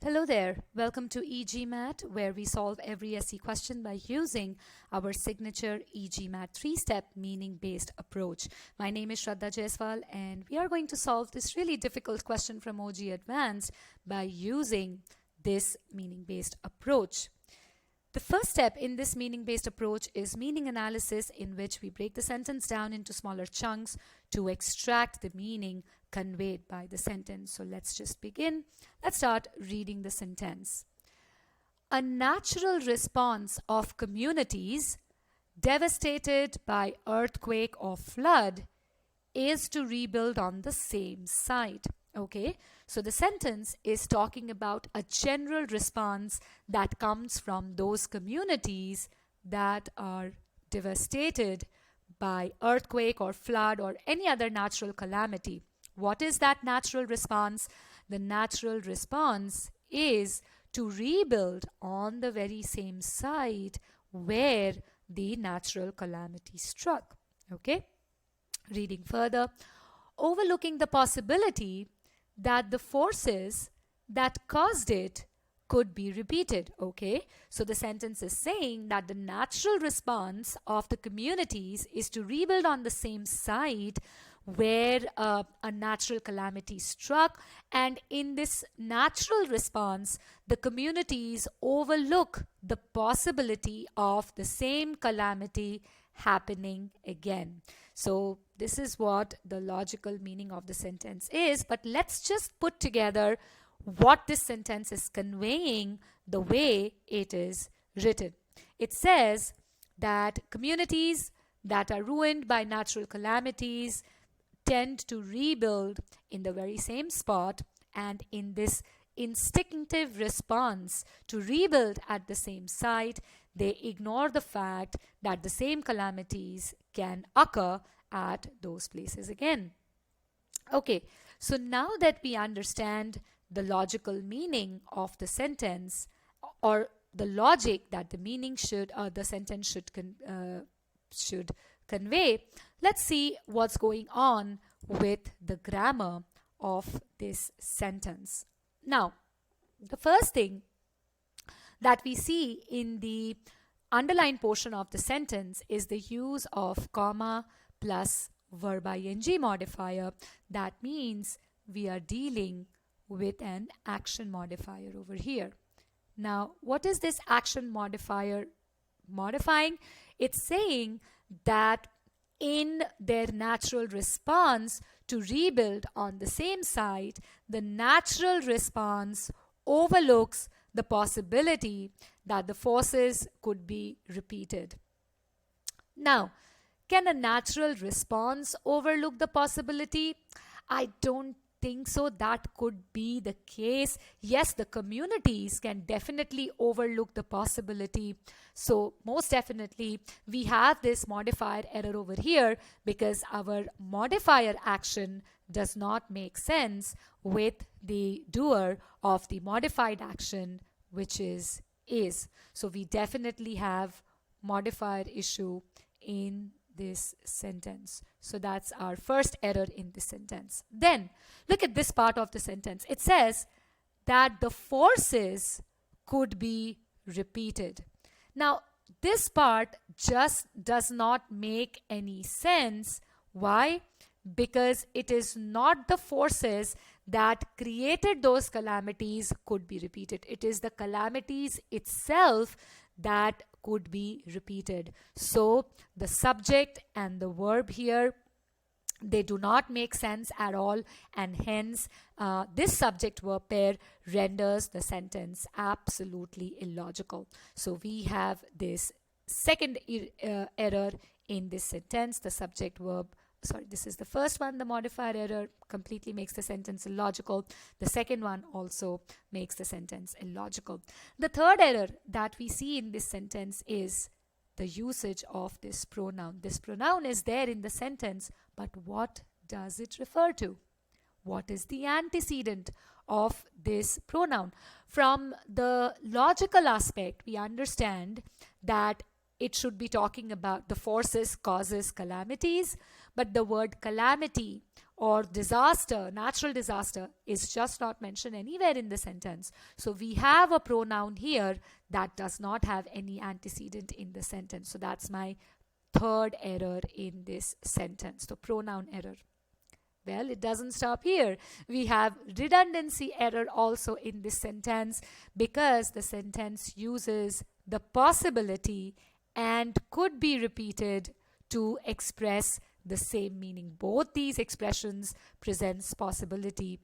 Hello there, welcome to e-GMAT, where we solve every SC question by using our signature e-GMAT 3-step meaning-based approach. My name is Shraddha Jaiswal and we are going to solve this really difficult question from OG Advanced by using this meaning-based approach. The first step in this meaning-based approach is meaning analysis, in which we break the sentence down into smaller chunks to extract the meaning conveyed by the sentence. So let's just begin. Let's start reading the sentence. A natural response of communities devastated by earthquake or flood is to rebuild on the same site. Okay, so the sentence is talking about a general response that comes from those communities that are devastated by earthquake or flood or any other natural calamity. What is that natural response? The natural response is to rebuild on the very same site where the natural calamity struck. Okay, reading further. Overlooking the possibility that the forces that caused it could be repeated. Okay, so the sentence is saying that the natural response of the communities is to rebuild on the same site where a natural calamity struck, and in this natural response the communities overlook the possibility of the same calamity happening again. So this is what the logical meaning of the sentence is, but let's just put together what this sentence is conveying the way it is written. It says that communities that are ruined by natural calamities tend to rebuild in the very same spot, and in this instinctive response to rebuild at the same site, they ignore the fact that the same calamities can occur at those places again. Okay, so now that we understand the logical meaning of the sentence, or the logic that the meaning the sentence should convey, let's see what's going on with the grammar of this sentence. Now, the first thing that we see in the underlined portion of the sentence is the use of comma plus verb ing modifier. That means we are dealing with an action modifier over here. Now, what is this action modifier modifying? It's saying that in their natural response to rebuild on the same site, the natural response overlooks the possibility that the forces could be repeated. Now, can a natural response overlook the possibility? I don't think so. That could be the case. Yes, the communities can definitely overlook the possibility. So most definitely we have this modifier error over here because our modifier action does not make sense with the doer of the modified action, which is. So we definitely have modifier issue in this sentence. So that's our first error in this sentence. Then look at this part of the sentence. It says that the forces could be repeated. Now this part just does not make any sense. Why? Because it is not the forces that created those calamities could be repeated. It is the calamities itself that could be repeated. So the subject and the verb here, they do not make sense at all, and hence this subject verb pair renders the sentence absolutely illogical. So we have this second error in this sentence. The subject verb, this is the first one, the modifier error completely makes the sentence illogical. The second one also makes the sentence illogical. The third error that we see in this sentence is the usage of this pronoun. This pronoun is there in the sentence, but what does it refer to? What is the antecedent of this pronoun? From the logical aspect, we understand that it should be talking about the forces causes calamities, but the word calamity or disaster, natural disaster, is just not mentioned anywhere in the sentence. So we have a pronoun here that does not have any antecedent in the sentence. So that's my third error in this sentence, the pronoun error. Well, it doesn't stop here. We have redundancy error also in this sentence, because the sentence uses the possibility and could be repeated to express the same meaning. Both these expressions presents possibility,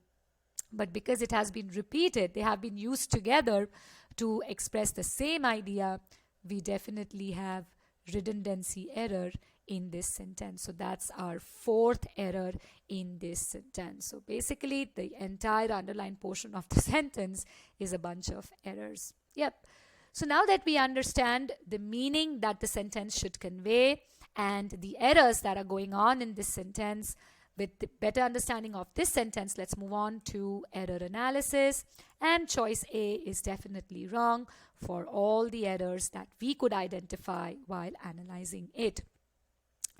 but because it has been repeated, they have been used together to express the same idea, we definitely have redundancy error in this sentence. So that's our fourth error in this sentence. So basically the entire underlined portion of the sentence is a bunch of errors. Yep. So now that we understand the meaning that the sentence should convey and the errors that are going on in this sentence, with the better understanding of this sentence, let's move on to error analysis. And choice A is definitely wrong for all the errors that we could identify while analyzing it.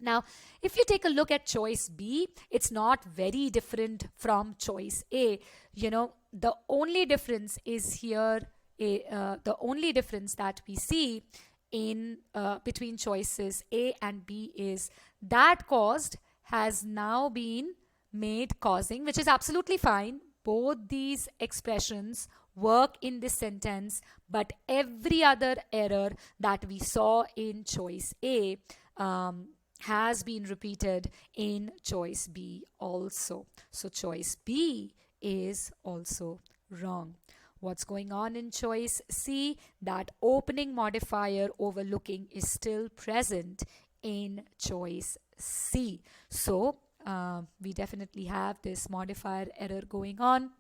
Now, if you take a look at choice B, it's not very different from choice A. You know, the only difference is here, the only difference that we see in between choices A and B is that caused has now been made causing, which is absolutely fine. Both these expressions work in this sentence, but every other error that we saw in choice A has been repeated in choice B also. So choice B is also wrong. What's going on in choice C? That opening modifier overlooking is still present in choice C. So we definitely have this modifier error going on.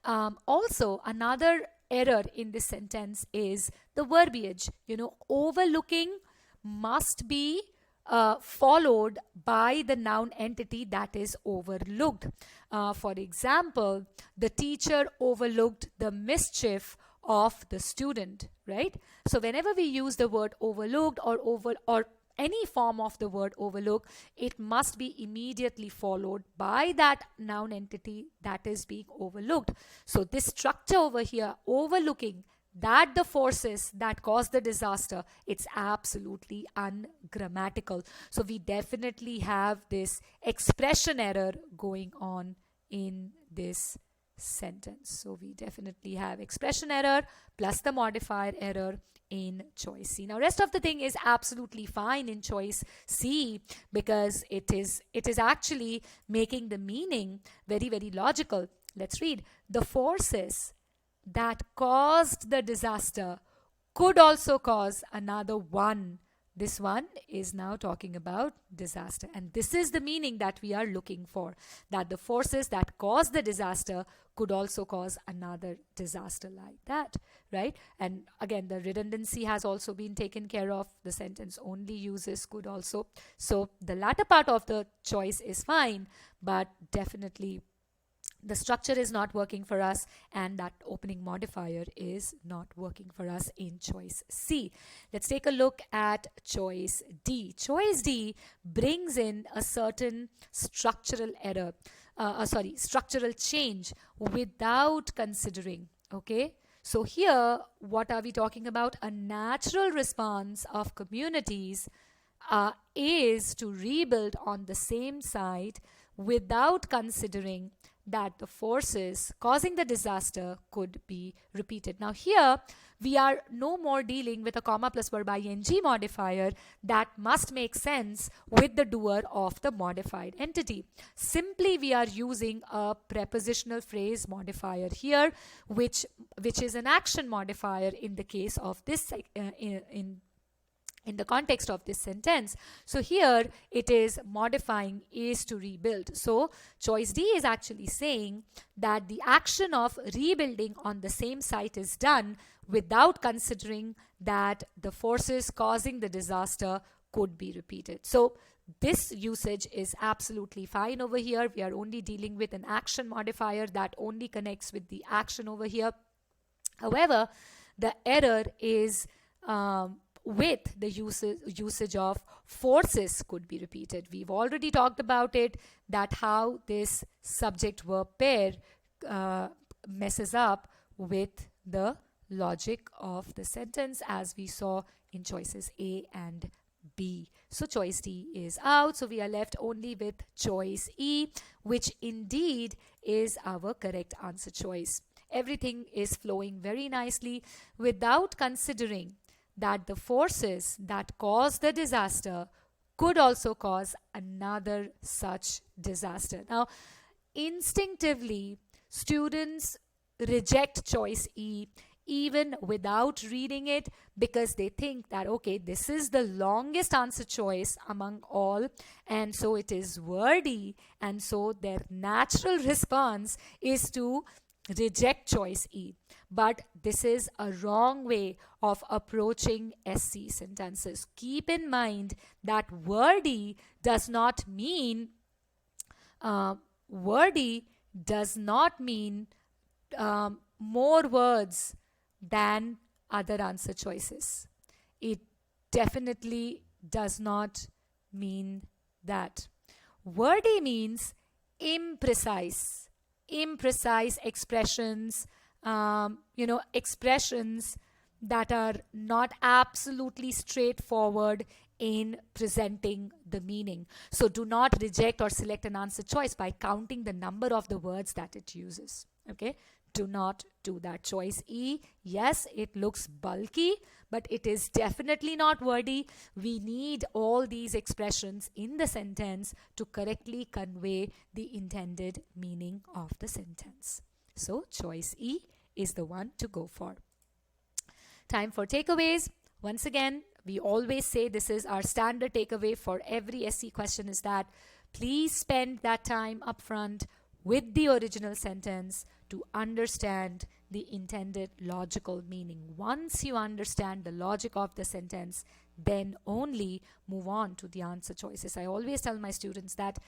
Also, another error in this sentence is the verbiage. You know, overlooking must be followed by the noun entity that is overlooked. For example, the teacher overlooked the mischief of the student, right? So whenever we use the word overlooked or any form of the word overlook, it must be immediately followed by that noun entity that is being overlooked. So this structure over here, overlooking, that the forces that cause the disaster, it's absolutely ungrammatical. So we definitely have this expression error going on in this sentence. So we definitely have expression error plus the modifier error in choice C. Now rest of the thing is absolutely fine in choice C, because it is actually making the meaning very, very logical. Let's read. The forces that caused the disaster could also cause another one. This one is now talking about disaster, and this is the meaning that we are looking for, that the forces that caused the disaster could also cause another disaster, like that, right? And again, the redundancy has also been taken care of. The sentence only uses could also. So the latter part of the choice is fine, but definitely the structure is not working for us, and that opening modifier is not working for us in choice C. Let's take a look at choice D. Choice D brings in a certain structural error, structural change without considering, okay? So here, what are we talking about? A natural response of communities is to rebuild on the same site without considering that the forces causing the disaster could be repeated. Now here we are no more dealing with a comma plus verb ing modifier that must make sense with the doer of the modified entity. Simply we are using a prepositional phrase modifier here, which is an action modifier in the case of this in the context of this sentence. So here it is modifying is to rebuild. So choice D is actually saying that the action of rebuilding on the same site is done without considering that the forces causing the disaster could be repeated. So this usage is absolutely fine over here. We are only dealing with an action modifier that only connects with the action over here. However, the error is with the usage of forces could be repeated. We've already talked about it, that how this subject verb pair messes up with the logic of the sentence, as we saw in choices A and B. So choice D is out. So we are left only with choice E, which indeed is our correct answer choice. Everything is flowing very nicely without considering that the forces that cause the disaster could also cause another such disaster. Now, instinctively, students reject choice E even without reading it, because they think that, okay, this is the longest answer choice among all, and so it is wordy, and so their natural response is to reject choice E. But this is a wrong way of approaching SC sentences. Keep in mind that wordy does not mean more words than other answer choices. It definitely does not mean that. Wordy means imprecise expressions, expressions that are not absolutely straightforward in presenting the meaning. So do not reject or select an answer choice by counting the number of the words that it uses. Okay, do not do that. Choice E, yes, it looks bulky, but it is definitely not wordy. We need all these expressions in the sentence to correctly convey the intended meaning of the sentence. So choice E is the one to go for. Time for takeaways. Once again, we always say this is our standard takeaway for every SC question, is that please spend that time upfront with the original sentence to understand the intended logical meaning. Once you understand the logic of the sentence, then only move on to the answer choices. I always tell my students that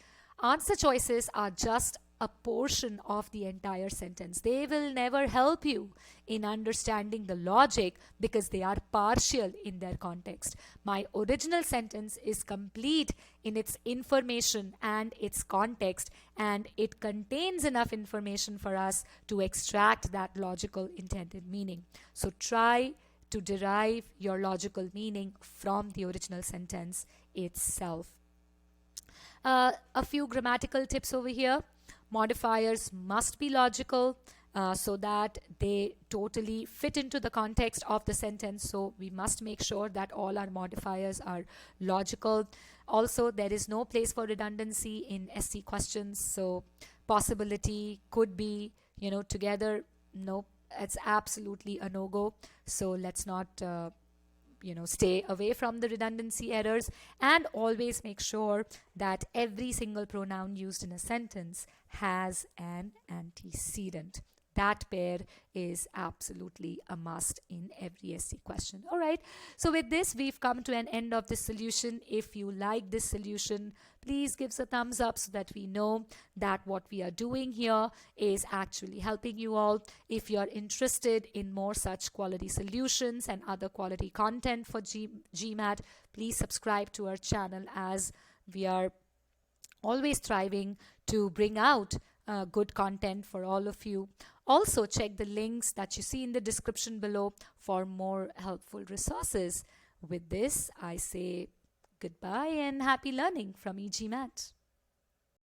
answer choices are just a portion of the entire sentence. They will never help you in understanding the logic because they are partial in their context. My original sentence is complete in its information and its context, and it contains enough information for us to extract that logical intended meaning. So try to derive your logical meaning from the original sentence itself. A few grammatical tips over here. Modifiers must be logical so that they totally fit into the context of the sentence. So we must make sure that all our modifiers are logical. Also, there is no place for redundancy in SC questions. So possibility, could be, together, nope, it's absolutely a no-go. So let's not stay away from the redundancy errors, and always make sure that every single pronoun used in a sentence has an antecedent. That pair is absolutely a must in every SC question. All right. So with this, we've come to an end of this solution. If you like this solution, please give us a thumbs up so that we know that what we are doing here is actually helping you all. If you're interested in more such quality solutions and other quality content for GMAT, please subscribe to our channel, as we are always striving to bring out good content for all of you. Also, check the links that you see in the description below for more helpful resources. With this, I say goodbye and happy learning from e-GMAT.